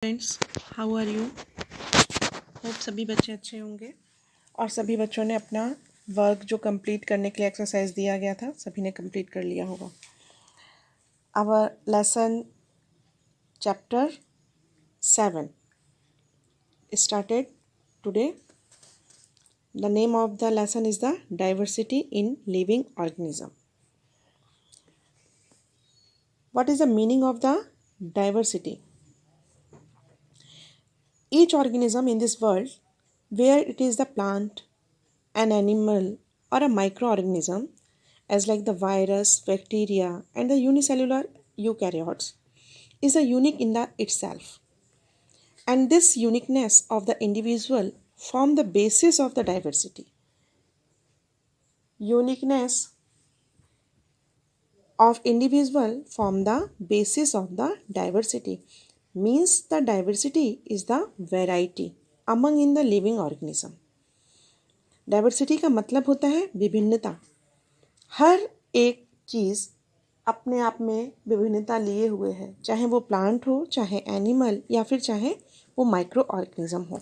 Friends, how are you? Hope सभी बच्चे अच्छे होंगे और सभी बच्चों ने अपना वर्क जो कंप्लीट करने के लिए एक्सरसाइज दिया गया था सभी ने कंप्लीट कर लिया होगा। Our lesson chapter 7 started today. The name of the lesson is the diversity in living organism. What is the meaning of the diversity? Each organism in this world, where it is the plant, an animal, or a microorganism, as like the virus, bacteria, and the unicellular eukaryotes, is a unique in the itself. And this uniqueness of the individual form the basis of the diversity. Uniqueness of individual form the basis of the diversity. Means the diversity is the variety among in the living organism. Diversity का मतलब होता है विभिन्नता। हर एक चीज़ अपने आप में विभिन्नता लिए हुए है, चाहे वो प्लांट हो, चाहे एनिमल, या फिर चाहे वो माइक्रो ऑर्गेनिज्म हो।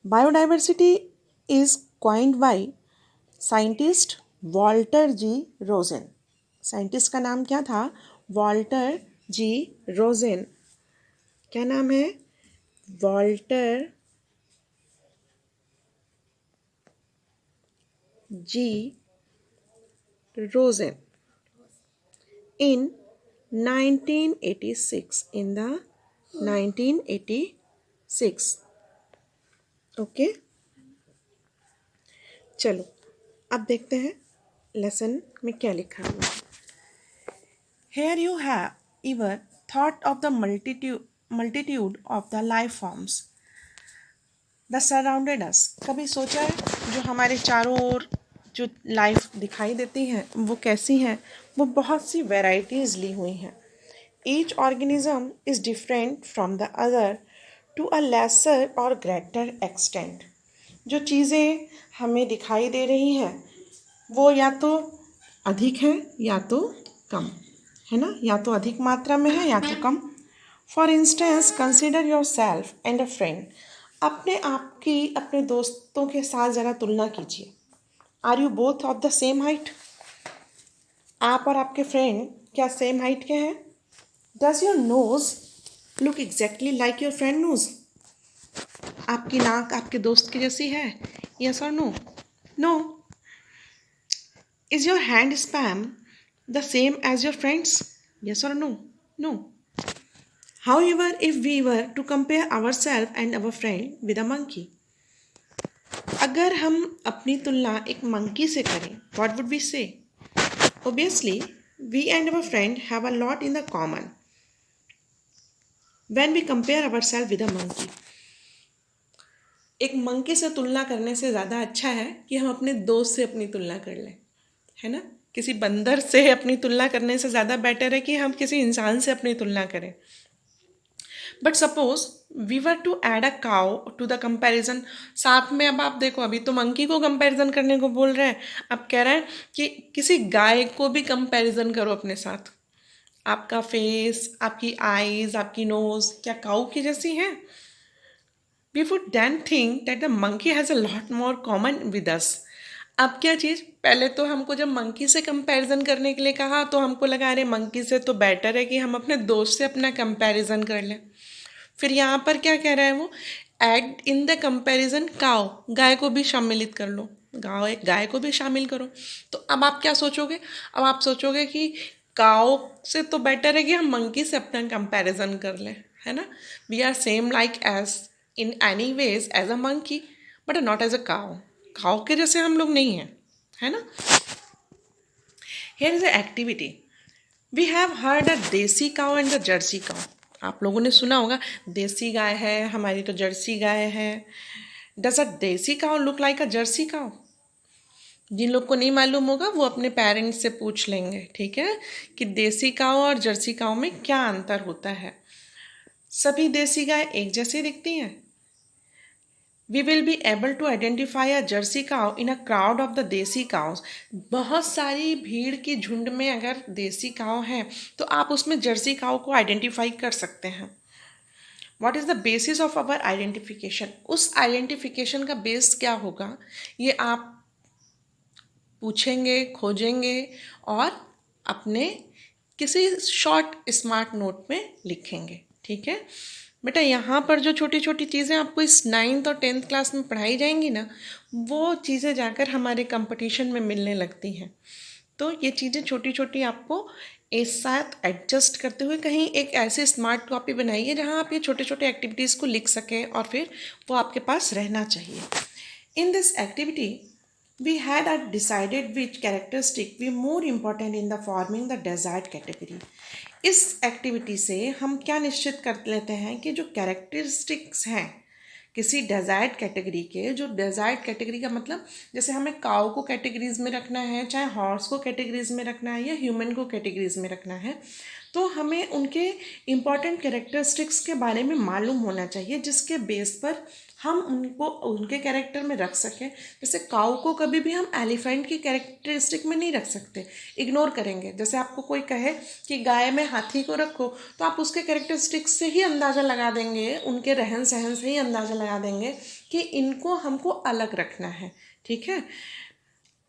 Biodiversity is coined by scientist Walter G Rosen. Scientist का नाम क्या था? Walter G Rosen. क्या नाम है? Walter G. Rosen in 1986 in the 1986 okay. चलो अब देखते हैं लेसन में क्या लिखा हुआ है। Here you have ever thought of the multitude of the life forms that surrounded us? कभी सोचा है जो हमारे चारों ओर जो लाइफ दिखाई देती हैं वो कैसी हैं? वो बहुत सी वेराइटीज़ ली हुई हैं। Each organism is different from the other to a lesser और ग्रेटर एक्सटेंट। जो चीज़ें हमें दिखाई दे रही हैं वो या तो अधिक है या तो कम है ना, या तो अधिक मात्रा में है या तो कम। For instance consider yourself and a friend. अपने आप की अपने दोस्तों के साथ ज़रा तुलना कीजिए। Are you both of the same height? आप और आपके फ्रेंड क्या सेम हाइट के हैं? Does your nose look exactly like your friend nose? आपकी नाक आपके दोस्त की जैसी है? यस और no? No. Is your hand span the same as your friends? Yes और no? No. However, if we were to compare ourselves and our friend with a monkey, अगर हम अपनी तुलना एक मंकी से करें, what would we say? Obviously, we and our friend have a lot in the common when we compare ourselves with a monkey. एक monkey से तुलना करने से ज़्यादा अच्छा है कि हम अपने दोस्त से अपनी तुलना कर लें, है ना? किसी बंदर से अपनी तुलना करने से ज़्यादा बेटर है कि हम किसी इंसान से अपनी तुलना करें। But suppose we were to add a cow to the comparison. साथ में अब आप देखो, अभी तो मंकी को कंपेरिजन करने को बोल रहे हैं, अब कह रहे हैं कि किसी गाय को भी कंपेरिजन करो अपने साथ। आपका फेस, आपकी आईज, आपकी नोज क्या काउ की जैसी है? We would then think that the monkey has a lot more common with us. अब क्या चीज़, पहले तो हमको जब मंकी से कंपैरिजन करने के लिए कहा तो हमको लगा अरे मंकी से तो बेटर है कि हम अपने दोस्त से अपना कंपैरिजन कर लें। फिर यहाँ पर क्या कह रहा है वो? Add in the comparison cow, गाय को भी सम्मिलित कर लो, गाय को भी शामिल करो। तो अब आप क्या सोचोगे? अब आप सोचोगे कि काउ से तो बेटर है कि हम मंकी से अपना कंपैरिजन कर लें, है ना? We are same like as in any ways as a monkey but not as a cow. Cow के जैसे हम लोग नहीं हैं, है ना? Here is a activity. We have heard a desi cow and the jersey cow. आप लोगों ने सुना होगा देसी गाय है हमारी तो जर्सी गाय है। Does a desi cow look like a Jersey cow? जिन लोग को नहीं मालूम होगा वो अपने पेरेंट्स से पूछ लेंगे, ठीक है, कि देसी काउ और जर्सी काउ में क्या अंतर होता है। सभी देसी गाय एक जैसी दिखती हैं? We will be able to identify a Jersey cow in a crowd of the desi cows. बहुत सारी भीड़ की झुंड में अगर देसी काउ हैं तो आप उसमें जर्सी काउ को आइडेंटिफाई कर सकते हैं। What is the basis of our identification? उस आइडेंटिफिकेशन का बेस क्या होगा, ये आप पूछेंगे, खोजेंगे और अपने किसी शॉर्ट स्मार्ट नोट में लिखेंगे। ठीक है बेटा, यहाँ पर जो छोटी छोटी चीज़ें आपको इस 9th और 10th क्लास में पढ़ाई जाएंगी ना, वो चीज़ें जाकर हमारे कंपटीशन में मिलने लगती हैं। तो ये चीज़ें छोटी छोटी आपको एक साथ एडजस्ट करते हुए कहीं एक ऐसे स्मार्ट कॉपी बनाइए जहाँ आप ये छोटे छोटे एक्टिविटीज़ को लिख सकें और फिर वो आपके पास रहना चाहिए। In this activity we had decided which characteristic we more important in the forming the desired category। इस एक्टिविटी से हम क्या निश्चित कर लेते हैं कि जो कैरेक्टरिस्टिक्स हैं किसी डिज़ायर्ड कैटेगरी के, जो डिज़ायर्ड कैटेगरी का मतलब जैसे हमें काऊ को कैटेगरीज में रखना है, चाहे हॉर्स को कैटेगरीज में रखना है या ह्यूमन को कैटेगरीज में रखना है, तो हमें उनके इम्पॉर्टेंट कैरेक्टरिस्टिक्स के बारे में मालूम होना चाहिए जिसके बेस पर हम उनको उनके कैरेक्टर में रख सकें। जैसे काऊ को कभी भी हम एलिफेंट की कैरेक्टरिस्टिक में नहीं रख सकते, इग्नोर करेंगे। जैसे आपको कोई कहे कि गाय में हाथी को रखो तो आप उसके कैरेक्टरिस्टिक्स से ही अंदाज़ा लगा देंगे, उनके रहन सहन से ही अंदाज़ा लगा देंगे कि इनको हमको अलग रखना है। ठीक है,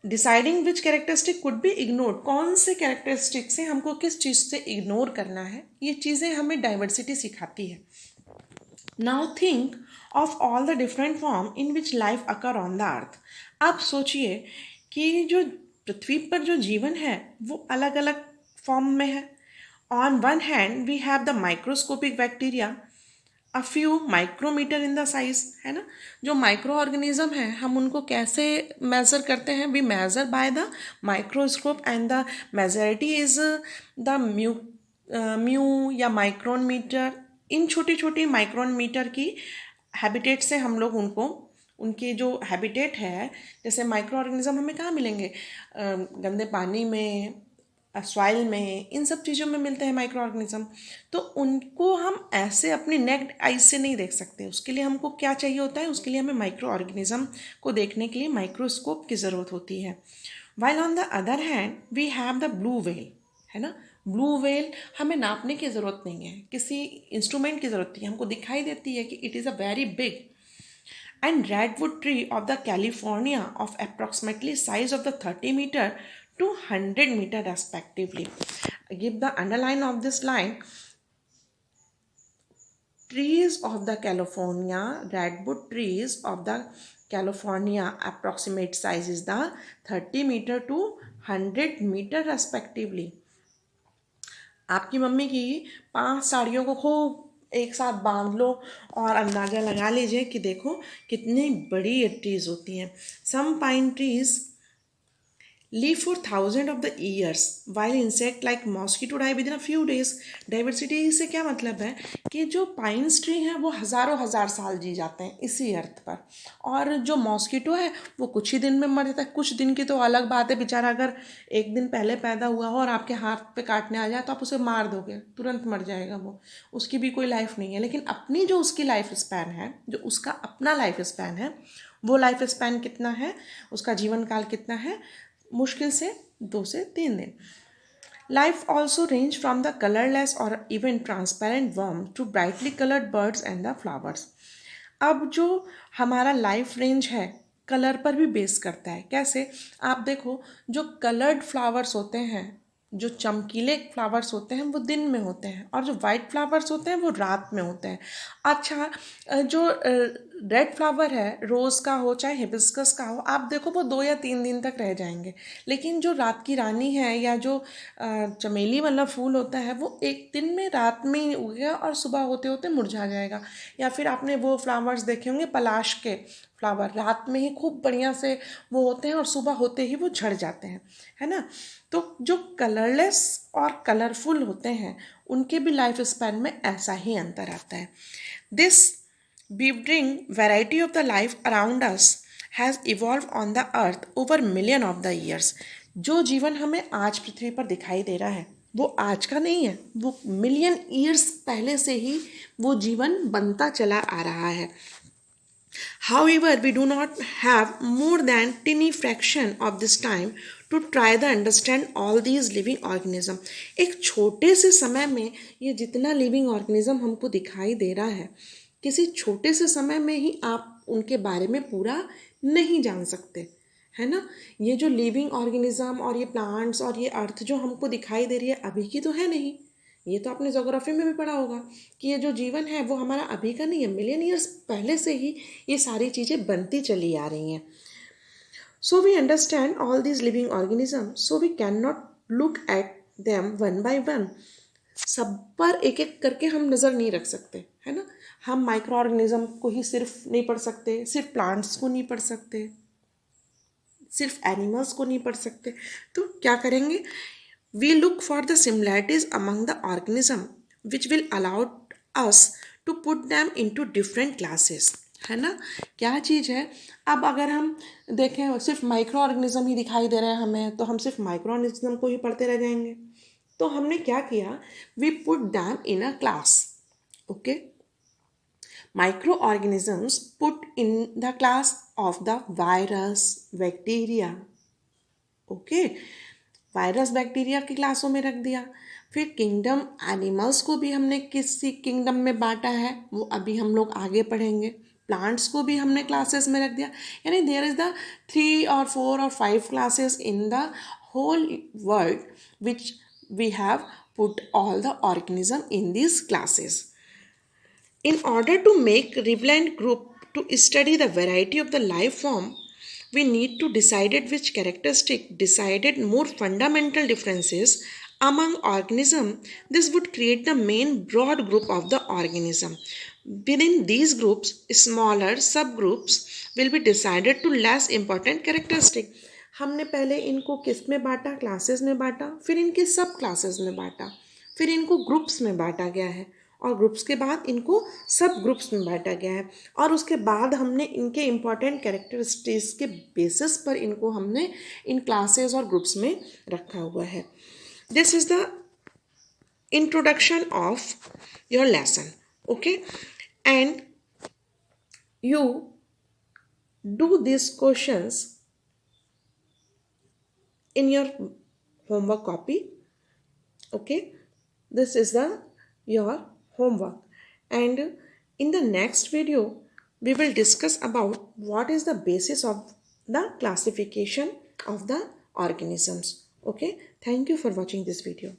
deciding which characteristic could be ignored, कौन से कैरेक्टरिस्टिक से हमको किस चीज़ से इग्नोर करना है, ये चीज़ें हमें डाइवर्सिटी सिखाती है। Now think of all the different form in which life occur on the earth. आप सोचिए कि जो पृथ्वी पर जो जीवन है वो अलग अलग फॉर्म में है। On one hand we have the microscopic bacteria, a few micrometre in the size, है ना। जो माइक्रो ऑर्गेनिज्म है हम उनको कैसे मेज़र करते हैं? We measure by the microscope and the majority is the mu या माइक्रोन मीटर। इन छोटी छोटी माइक्रोन मीटर की हैबिटेट से हम लोग उनको, उनके जो हैबिटेट है, जैसे माइक्रो ऑर्गेनिज्म हमें कहाँ मिलेंगे? गंदे पानी में, सॉइल में, इन सब चीज़ों में मिलते हैं माइक्रो ऑर्गेनिज्म। तो उनको हम ऐसे अपनी नेक्ड आइज से नहीं देख सकते। उसके लिए हमको क्या चाहिए होता है? उसके लिए हमें माइक्रो ऑर्गेनिज्म को देखने के लिए माइक्रोस्कोप की ज़रूरत होती है। While on the other hand we have the blue whale, है ना। ब्लू व्हेल हमें नापने की ज़रूरत नहीं है, किसी इंस्ट्रूमेंट की ज़रूरत नहीं है, हमको दिखाई देती है कि it is a very big. And redwood tree of the California of approximately size of the 30 meter to 100 meter respectively. Give the underline of this line. Trees of the California, redwood trees of the California approximate size is the 30 meter to 100 meter respectively. आपकी mummy की 5 साड़ियों को खूब एक साथ बांध लो और अंदाज़ा लगा लीजिए कि देखो कितनी बड़ी ये ट्रीज़ होती हैं। Some pine trees live for thousands of the years while insect like mosquito die within a few days। Diversity से क्या मतलब है कि जो पाइन्स ट्री हैं वो हज़ारों हज़ार साल जी जाते हैं इसी अर्थ पर, और जो मॉस्किटो है वो कुछ ही दिन में मर जाता है। कुछ दिन की तो अलग बात है, बेचारा अगर एक दिन पहले पैदा हुआ हो और आपके हाथ पे काटने आ जाए तो आप उसे मार दोगे, तुरंत मर जाएगा वो, उसकी भी कोई लाइफ नहीं है। लेकिन अपनी जो उसकी लाइफ स्पैन है, जो उसका अपना लाइफ स्पैन है, वो लाइफ स्पैन कितना है, उसका जीवन काल कितना है? मुश्किल से 2 से 3 दिन। Life also range from the colourless और even transparent worm to brightly coloured birds and the flowers. अब जो हमारा लाइफ रेंज है कलर पर भी बेस करता है। कैसे? आप देखो, जो कलर्ड फ्लावर्स होते हैं, जो चमकीले फ्लावर्स होते हैं वो दिन में होते हैं, और जो वाइट फ्लावर्स होते हैं वो रात में होते हैं। अच्छा, जो रेड फ्लावर है, रोज़ का हो चाहे हिबिस्कस का हो, आप देखो वो 2 या 3 दिन तक रह जाएंगे। लेकिन जो रात की रानी है या जो चमेली वाला फूल होता है वो एक दिन में, रात में ही उगेगा और सुबह होते होते मुरझा जाएगा। या फिर आपने वो फ्लावर्स देखे होंगे पलाश के फ्लावर, रात में ही खूब बढ़िया से वो होते हैं और सुबह होते ही वो झड़ जाते हैं, है ना। तो जो कलरलेस और कलरफुल होते हैं उनके भी लाइफ स्पैन में ऐसा ही अंतर आता है। This bewildering variety of the life around us has evolved on the earth over million of the years। जो जीवन हमें आज पृथ्वी पर दिखाई दे रहा है वो आज का नहीं है, वो मिलियन ईयर्स पहले से ही वो जीवन बनता चला आ रहा है। However, we do not have more than tiny fraction of this time to try the understand all these living organism. एक छोटे से समय में ये जितना लिविंग ऑर्गेनिज्म हमको दिखाई दे रहा है, किसी छोटे से समय में ही आप उनके बारे में पूरा नहीं जान सकते, है ना। ये जो लिविंग ऑर्गेनिज्म और ये प्लांट्स और ये अर्थ जो हमको दिखाई दे रही है अभी की तो है नहीं। ये तो आपने जोग्राफी में भी पढ़ा होगा कि ये जो जीवन है वो हमारा अभी का नहीं है, मिलियन ईयर्स पहले से ही ये सारी चीज़ें बनती चली आ रही हैं। So we understand all these living organism, so we can not look at them one by one. सब पर एक एक करके हम नज़र नहीं रख सकते, है ना। हम माइक्रो ऑर्गेनिज्म को ही सिर्फ नहीं पढ़ सकते, सिर्फ प्लांट्स को नहीं पढ़ सकते, सिर्फ एनिमल्स को नहीं पढ़ सकते। तो क्या करेंगे, we look for the similarities among the organism which will allow us to put them into different classes, है ना। क्या चीज़ है, अब अगर हम देखें सिर्फ माइक्रो ऑर्गेनिज्म ही दिखाई दे रहे हैं हमें, तो हम सिर्फ माइक्रो ऑर्गेनिज्म को ही पढ़ते रह जाएंगे। तो हमने क्या किया, we put them in a class. Okay, microorganisms put in the class of the virus, bacteria. Okay, virus bacteria की क्लासों में रख दिया। फिर किंगडम एनिमल्स को भी हमने किसी किंगडम में बांटा है, वो अभी हम लोग आगे पढ़ेंगे। प्लांट्स को भी हमने क्लासेस में रख दिया, यानी देयर इज़ द 3 और 4 और 5 classes in the whole world which we have put all the organism in this classes. In order to make relevant group to study the variety of the life form, we need to decide which characteristic decided more fundamental differences among organism. This would create the main broad group of the organism. Within these groups, smaller subgroups will be decided to less important characteristic. हमने पहले इनको किस में बांटा, classes में बांटा, फिर इनके सब क्लासेस में बांटा, फिर इनको ग्रुप्स में बांटा गया है, और ग्रुप्स के बाद इनको सब ग्रुप्स में बांटा गया है, और उसके बाद हमने इनके इम्पॉर्टेंट कैरेक्टरिस्टिक्स के बेसिस पर इनको हमने इन क्लासेस और ग्रुप्स में रखा हुआ है. This is the introduction of your lesson. Okay, and you do this questions in your homework copy. Okay, this is the your homework, and in the next video we will discuss about what is the basis of the classification of the organisms. Okay, thank you for watching this video.